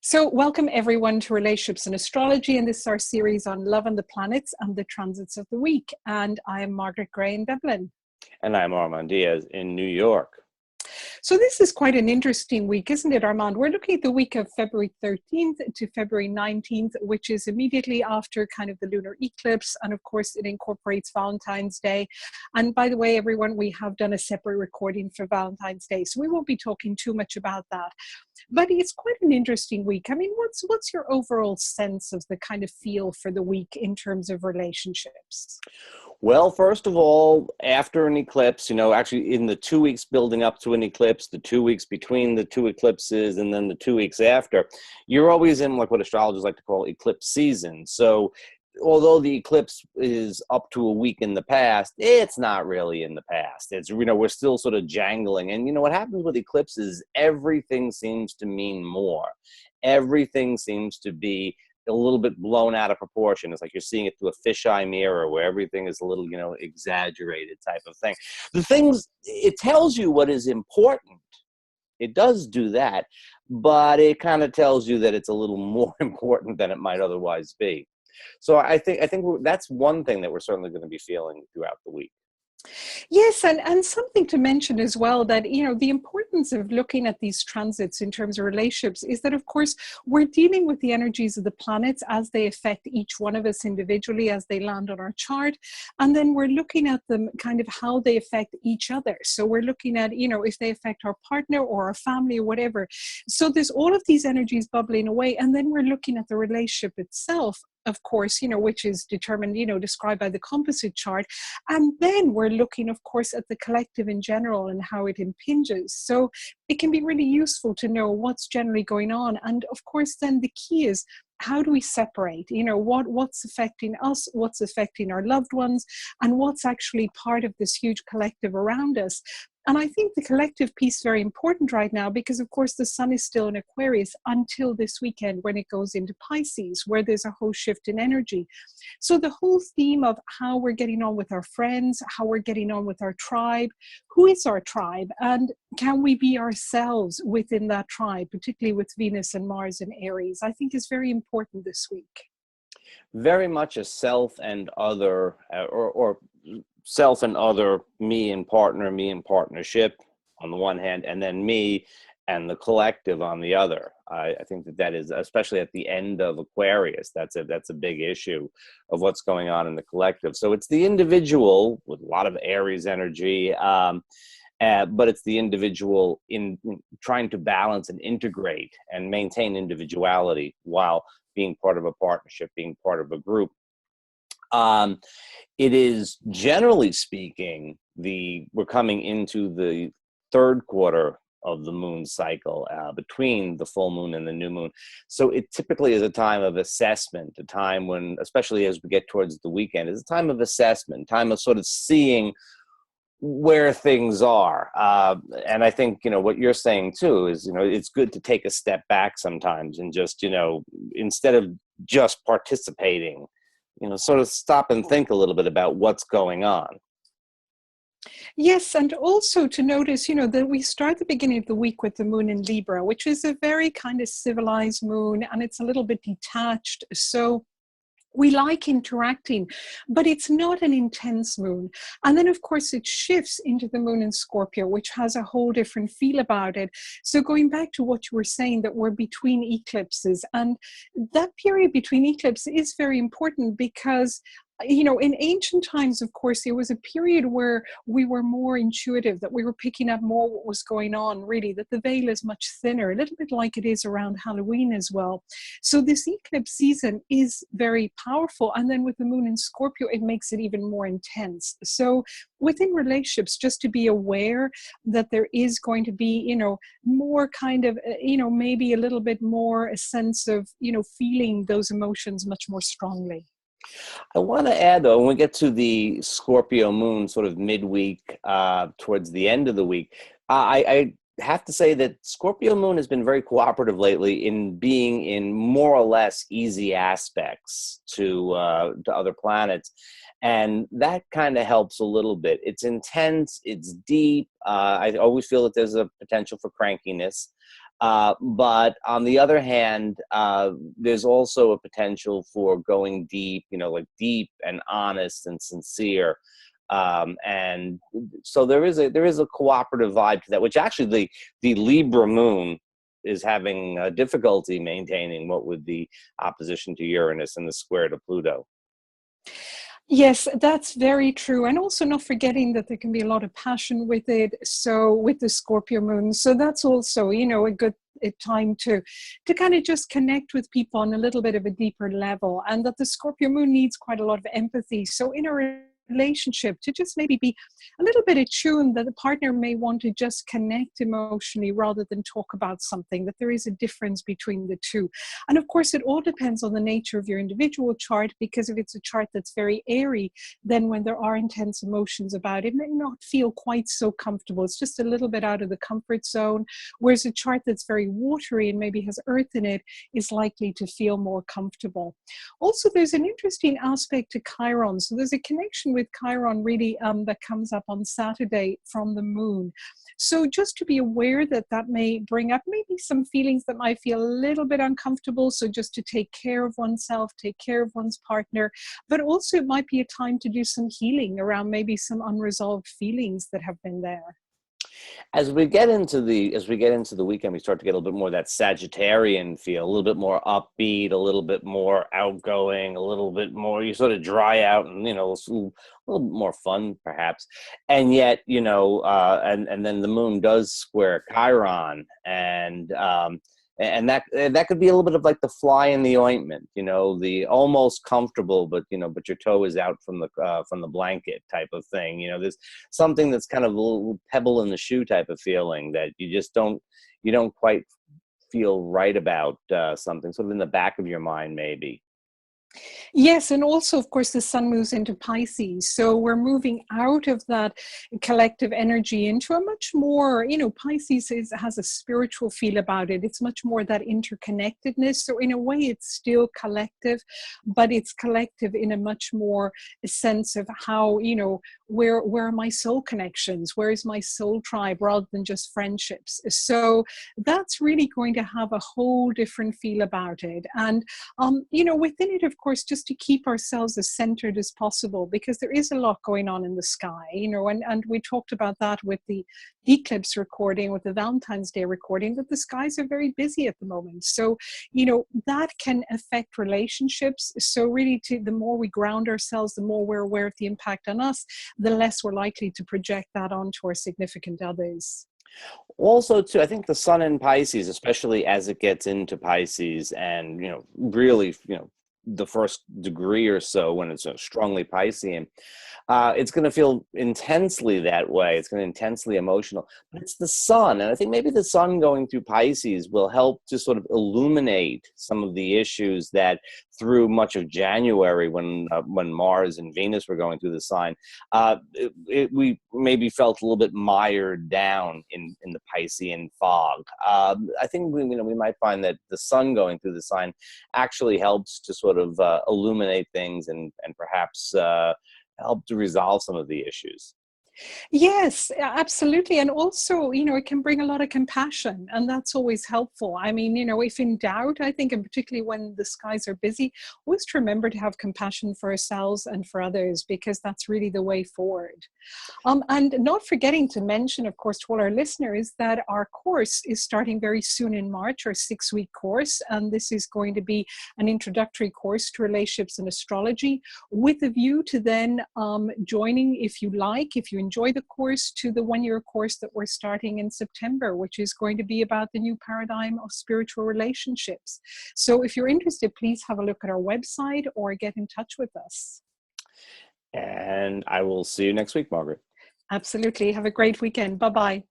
So, welcome everyone to Relationships and Astrology, and this is our series on love and the planets and the transits of the week. And I am Margaret Gray in Dublin. And I'm Armand Diaz in New York. So this is quite an interesting week, isn't it, Armand? We're looking at the week of February 13th to February 19th, which is immediately after kind of the lunar eclipse. And of course, it incorporates Valentine's Day. And by the way, everyone, we have done a separate recording for Valentine's Day, so we won't be talking too much about that. But it's quite an interesting week. I mean, what's your overall sense of the kind of feel for the week in terms of relationships? Well, first of all, after an eclipse, actually in the 2 weeks building up to an eclipse, the 2 weeks between the two eclipses, and then the 2 weeks after, you're always in like what astrologers like to call eclipse season. So although the eclipse is up to a week in the past, it's not really in the past. It's, we're still sort of jangling. And what happens with eclipses, everything seems to mean more. Everything seems to be a little bit blown out of proportion. It's like you're seeing it through a fisheye mirror where everything is a little, exaggerated type of thing. The things, it tells you what is important. It does do that, but it kind of tells you that it's a little more important than it might otherwise be. So I think that's one thing that we're certainly going to be feeling throughout the week. Yes, and something to mention as well that, the importance of looking at these transits in terms of relationships is that, of course, we're dealing with the energies of the planets as they affect each one of us individually as they land on our chart. And then we're looking at them kind of how they affect each other. So we're looking at, if they affect our partner or our family or whatever. So there's all of these energies bubbling away. And then we're looking at the relationship itself, of course, which is determined, described by the composite chart. And then we're looking, of course, at the collective in general and how it impinges. So it can be really useful to know what's generally going on. And of course, then the key is, how do we separate, what's affecting us, what's affecting our loved ones, and what's actually part of this huge collective around us. And I think the collective piece is very important right now because, of course, the sun is still in Aquarius until this weekend when it goes into Pisces, where there's a whole shift in energy. So the whole theme of how we're getting on with our friends, how we're getting on with our tribe, who is our tribe, and can we be ourselves within that tribe, particularly with Venus and Mars and Aries, I think is very important this week. Very much a self and other, or self and other, me and partner, me and partnership on the one hand, and then me and the collective on the other. I think that is, especially at the end of Aquarius, that's a big issue of what's going on in the collective. So it's the individual with a lot of Aries energy, but it's the individual in trying to balance and integrate and maintain individuality while being part of a partnership, being part of a group. It is, generally speaking, we're coming into the third quarter of the moon cycle, between the full moon and the new moon. So it typically is a time of assessment, a time when, especially as we get towards the weekend, is a time of assessment, time of sort of seeing where things are. And I think, what you're saying too is, it's good to take a step back sometimes and just, instead of just participating, sort of stop and think a little bit about what's going on. Yes, and also to notice, that we start the beginning of the week with the moon in Libra, which is a very kind of civilized moon, and it's a little bit detached. So we like interacting, but it's not an intense moon. And then, of course, it shifts into the moon in Scorpio, which has a whole different feel about it. So going back to what you were saying, that we're between eclipses, and that period between eclipses is very important because in ancient times, of course, there was a period where we were more intuitive, that we were picking up more what was going on, really, that the veil is much thinner, a little bit like it is around Halloween as well. So this eclipse season is very powerful. And then with the moon in Scorpio, it makes it even more intense. So within relationships, just to be aware that there is going to be, more kind of, maybe a little bit more a sense of, feeling those emotions much more strongly. I want to add, though, when we get to the Scorpio moon sort of midweek, towards the end of the week, I have to say that Scorpio moon has been very cooperative lately in being in more or less easy aspects to other planets. And that kind of helps a little bit. It's intense, it's deep. I always feel that there's a potential for crankiness. But on the other hand, there's also a potential for going deep, like deep and honest and sincere. And so there is a cooperative vibe to that, which actually the Libra moon is having difficulty maintaining, what with the opposition to Uranus and the square to Pluto. Yes, that's very true. And also not forgetting that there can be a lot of passion with it. So with the Scorpio moon. So that's also, a good time to kind of just connect with people on a little bit of a deeper level. And that the Scorpio moon needs quite a lot of empathy. So in a relationship, to just maybe be a little bit attuned that the partner may want to just connect emotionally rather than talk about something, that there is a difference between the two. And of course, it all depends on the nature of your individual chart, because if it's a chart that's very airy, then when there are intense emotions about it may not feel quite so comfortable. It's just a little bit out of the comfort zone. Whereas a chart that's very watery and maybe has earth in it is likely to feel more comfortable. Also, there's an interesting aspect to Chiron. So there's a connection with Chiron really that comes up on Saturday from the moon. So just to be aware that that may bring up maybe some feelings that might feel a little bit uncomfortable. So just to take care of oneself, take care of one's partner, but also it might be a time to do some healing around maybe some unresolved feelings that have been there. As we get into the weekend, we start to get a little bit more of that Sagittarian feel, a little bit more upbeat, a little bit more outgoing, a little bit more, you sort of dry out, and a little bit more fun perhaps. And yet, and then the moon does square Chiron, and that could be a little bit of like the fly in the ointment, the almost comfortable, but but your toe is out from the blanket type of thing. There's something that's kind of a little pebble in the shoe type of feeling that you don't quite feel right about, something sort of in the back of your mind maybe. Yes, and also, of course, the sun moves into Pisces. So we're moving out of that collective energy into a much more, Pisces has a spiritual feel about it. It's much more that interconnectedness. So in a way, it's still collective, but it's collective in a much more sense of how, where are my soul connections? Where is my soul tribe rather than just friendships? So that's really going to have a whole different feel about it. And, within it, of course, just to keep ourselves as centered as possible, because there is a lot going on in the sky, and we talked about that with the eclipse recording, with the Valentine's Day recording, that the skies are very busy at the moment. So, that can affect relationships. So really, the more we ground ourselves, the more we're aware of the impact on us, the less we're likely to project that onto our significant others. Also, too, I think the sun in Pisces, especially as it gets into Pisces, and really, the first degree or so when it's strongly Piscean, it's going to feel intensely that way. It's going to intensely emotional. But it's the sun, and I think maybe the sun going through Pisces will help to sort of illuminate some of the issues that through much of January, when Mars and Venus were going through the sign, we maybe felt a little bit mired down in the Piscean fog. I think we might find that the sun going through the sign actually helps to sort of illuminate things, and perhaps help to resolve some of the issues. Yes, absolutely. And also, it can bring a lot of compassion, and that's always helpful. I mean, if in doubt, I think, and particularly when the skies are busy, always to remember to have compassion for ourselves and for others, because that's really the way forward. And not forgetting to mention, of course, to all our listeners, that our course is starting very soon in March, our 6-week course. And this is going to be an introductory course to relationships and astrology, with a view to then joining, if you enjoy the course, to the 1-year course that we're starting in September, which is going to be about the new paradigm of spiritual relationships. So if you're interested, please have a look at our website or get in touch with us. And I will see you next week, Margaret. Absolutely. Have a great weekend. Bye-bye.